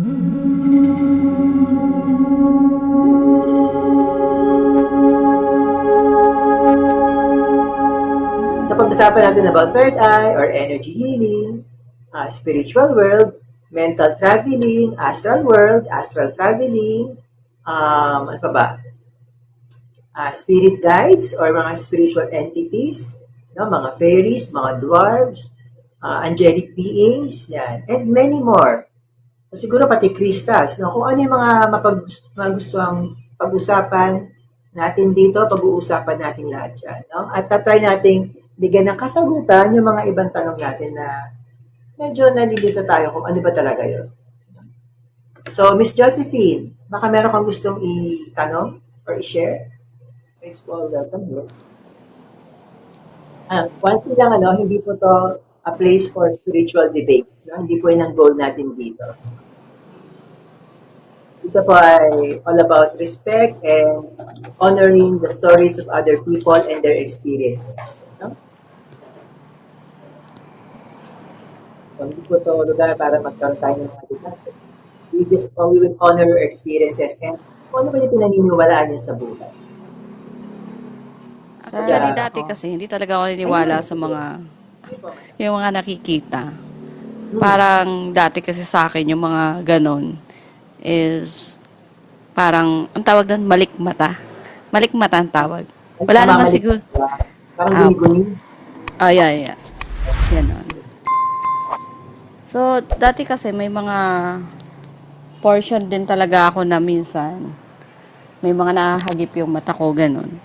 Sa pag-usapan natin about third eye or energy healing, spiritual world, mental traveling, astral world, astral traveling, ano pa ba? Spirit guides or mga spiritual entities, no? Mga fairies, mga dwarves, angelic beings, yan, and many more. So, siguro pati crystals, no? Kung ano yung mga magustuhang pag-usapan natin dito, pag-uusapan natin lahat yan. No? At tatry nating bigyan ng kasagutan yung mga ibang tanong natin na medyo nalilito tayo kung ano ba talaga yun. So, Miss Josephine, baka meron kang gustong i-tanong or i-share? Thanks po, welcome here. One thing lang, hindi po to a place for spiritual debates. No? Hindi po yun ang goal natin dito. Ito po ay all about respect and honoring the stories of other people and their experiences. No? So, hindi po ito lugar para magkaroon tayo ng mga debate. We will honor your experiences and kung ano ba yung pinaniniwalaan niyo sa buhay. Actually, Kaya, dati kasi hindi talaga ako naniniwala ayun, sa sige. mga Sige po. yung mga nakikita. Hmm. Parang dati kasi sa akin yung mga ganon is parang ang tawag doon malikmata. Malikmata ang tawag. Ay, Wala naman namamalik siguro. ka. Parang Apo. guni-guni. Ay. Ganon. So, dati kasi may mga portion din talaga ako na minsan may mga nakahagip yung mata ko ganon.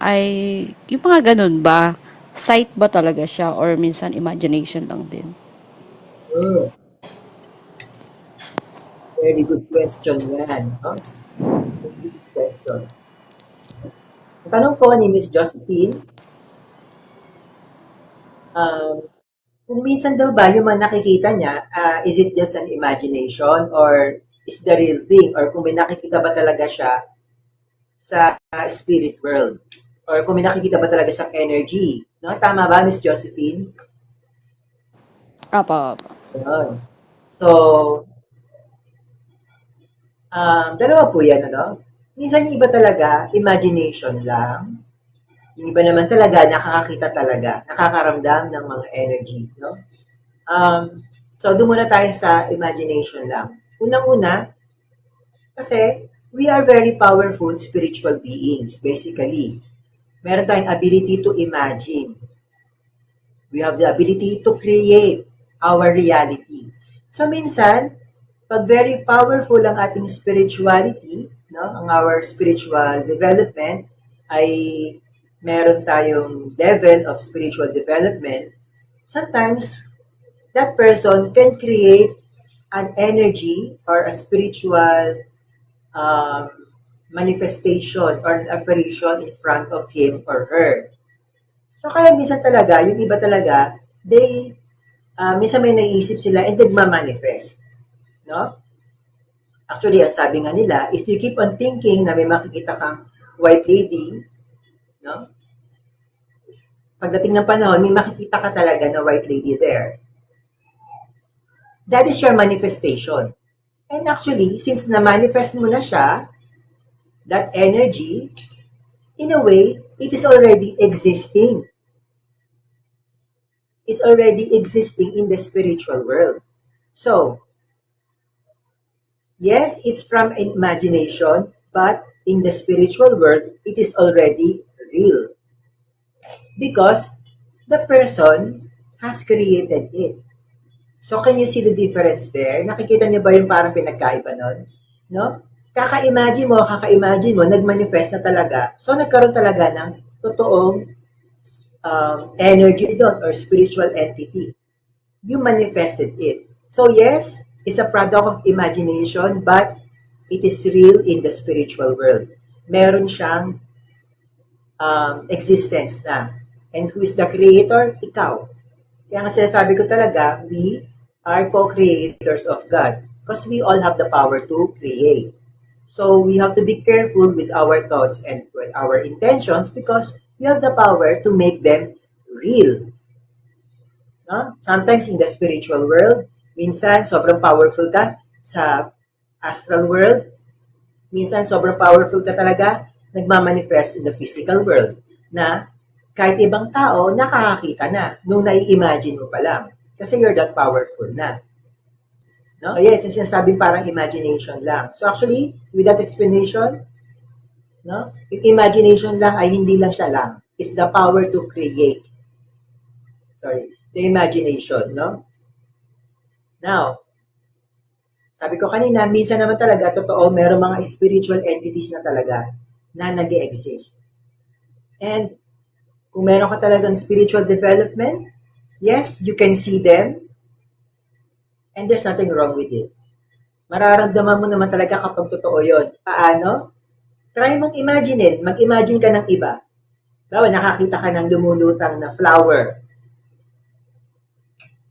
Ay, yung mga ganun ba? Sight ba talaga siya or minsan imagination lang din? Hmm. Very good question yan. No? Very good question. Ang tanong po ni Miss Josephine, kung minsan daw ba yung mga nakikita niya, is it just an imagination or is the real thing? Or kung may nakikita ba talaga siya sa spirit world? Or kung may nakikita ba talaga siyang energy? No? Tama ba, Miss Josephine? Apa. Yun. So, dalawa po yan, Minsan yung iba talaga, imagination lang. Yung iba naman talaga, nakakakita talaga, nakakaramdam ng mga energy, no? So, doon muna tayo sa imagination lang. Unang-una, kasi we are very powerful spiritual beings, basically. Meron tayong ability to imagine. We have the ability to create our reality. So, minsan, pag very powerful ang ating spirituality, no, ang our spiritual development, ay meron tayong level of spiritual development, sometimes that person can create an energy or a spiritual um, manifestation or an apparition in front of him or her. So kaya minsan talaga, yung iba talaga, minsan may naisip sila and nagmamanifest. No? Actually, ang sabi nga nila, if you keep on thinking na may makikita kang white lady, no? Pagdating ng panahon, may makikita ka talaga na white lady there. That is your manifestation. And actually, since na-manifest mo na siya, that energy, in a way, it is already existing. It's already existing in the spiritual world. So, yes, it's from imagination, but in the spiritual world, it is already real. Because the person has created it. So, can you see the difference there? Nakikita niyo ba yung parang pinagkaiba nun? No? Kaka-imagine mo, nag-manifest na talaga. So, nagkaroon talaga ng totoong energy doon or spiritual entity. You manifested it. So, yes, it's a product of imagination, but it is real in the spiritual world. Meron siyang existence na. And who is the creator? Ikaw. Kaya nga sinasabi ko talaga, we are co-creators of God because we all have the power to create. So we have to be careful with our thoughts and with our intentions because we have the power to make them real. No? Sometimes in the spiritual world, Minsan, sobrang powerful ka sa astral world. Minsan, sobrang powerful ka talaga, nagmamanifest in the physical world na kahit ibang tao, nakakakita na nung nai-imagine mo pa lang. Kasi you're that powerful na. No? Yes, yung sinasabing parang imagination lang. So actually, with that explanation, no? Yung imagination lang ay hindi lang siya lang. It's the power to create. Sorry, the imagination, no? Now, sabi ko kanina, minsan naman talaga, totoo, meron mga spiritual entities na talaga na nag-exist. And kung meron ka talagang spiritual development, yes, you can see them, and there's nothing wrong with it. Mararamdaman mo naman talaga kapag totoo yun. Paano? Try mong imagine. Mag-imagine ka ng iba. Bawa, nakakita ka ng lumulutang na flower.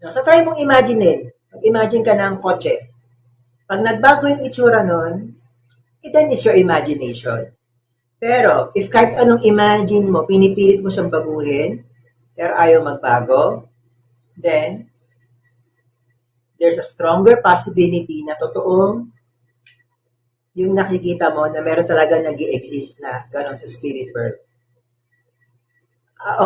So, try mong imagine. Mag-imagine ka ng kotse. Pag nagbago yung itsura nun, then is your imagination. Pero, if kahit anong imagine mo, pinipilit mo siyang baguhin, pero ayaw magbago, then, there's a stronger possibility na totoong yung nakikita mo na meron talaga nag-i-exist na gano'n sa spirit world.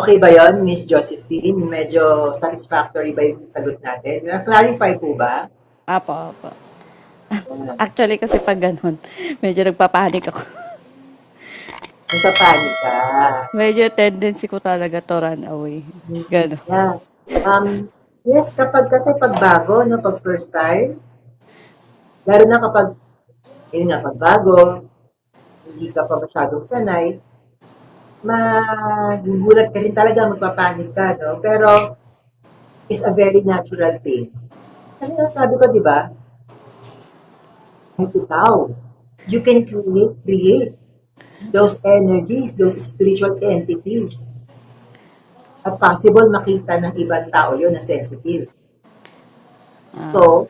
Okay ba yon, Miss Josephine? Medyo satisfactory ba yung sagot natin? Na-clarify po ba? Apo. Actually, kasi pag ganun, medyo nagpapanik ako. Nagpapanik ka. Medyo tendency ko talaga to run away. Ganun. Yeah. Yes, kapag kasi pagbago, no, pag first time, lalo na kapag, yun nga, pagbago, hindi ka pa masyadong sanay, magugulat ka rin talaga, magpapanik ka, no? Pero, it's a very natural thing. Kasi sabi ko, di ba, ikaw, you can create those energies, those spiritual entities. At possible makita ng ibang tao yun na sensitive. So,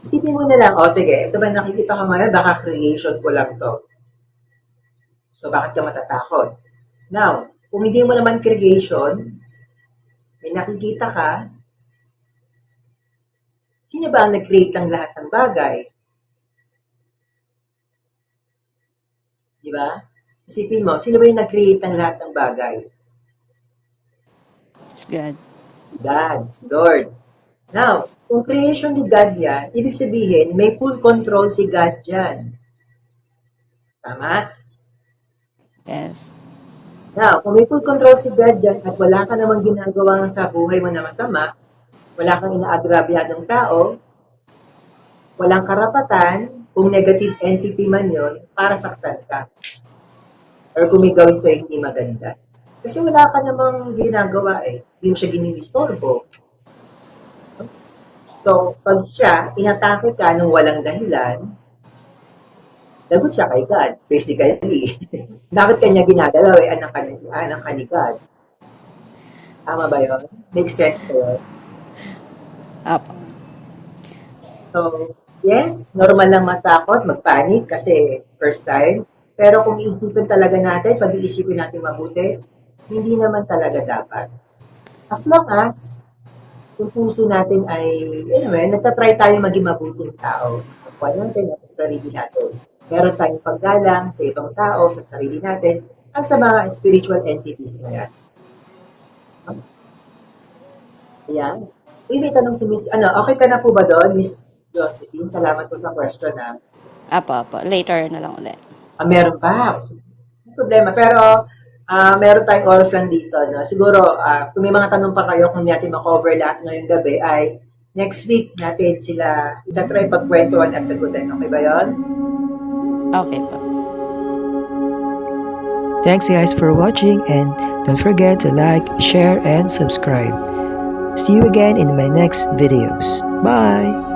isipin mo na lang, sige, ito ba nakikita ko ngayon, baka creation ko lang to. So, bakit ka matatakot? Now, kung hindi mo naman creation, may nakikita ka, sino ba ang nag-create ng lahat ng bagay? Di ba? Isipin mo, sino ba yung nag-create ng lahat ng bagay? It's God. Si God, si Lord. Now, kung creation ni God yan, ibig sabihin, may full control si God dyan. Tama? Yes. Now, kung may full control si God dyan at wala ka namang ginagawa sa buhay mo na masama, wala kang inaagrabyadong tao, walang karapatan, kung negative entity man yon para saktan ka. Or kung may gawin sa'yo hindi maganda. Kasi wala ka namang ginagawa Hindi mo siya ginistorbo. So, pag siya, inatake ka nung walang dahilan, lagot siya kay God, basically. Bakit kanya ginagalaw anak ka ni God? Tama ba yun? Make sense ba yun? Apo. So, yes, normal lang matakot, magpanik kasi first time. Pero kung iisipin talaga natin, pag-iisipin natin mabuti, hindi naman talaga dapat. As long as yung puso natin ay, anyway, nagtatry tayo maging mabuting tao. Kapwa natin at sa sarili natin. Meron tayong paggalang sa ibang tao, sa sarili natin, at sa mga spiritual entities na yan. Ayan. Uy, may tanong si Miss, okay ka na po ba doon, Miss Josephine? Salamat po sa question na. Apo. Later na lang ulit. Meron pa. May problema. Pero, meron tayong oras lang dito. No? Siguro, kung may mga tanong pa kayo, kung natin makover lahat ngayong gabi, ay next week natin sila itatry pagkwentuhan at sagutin. Okay ba yun? Okay po. Thanks guys for watching and don't forget to like, share, and subscribe. See you again in my next videos. Bye!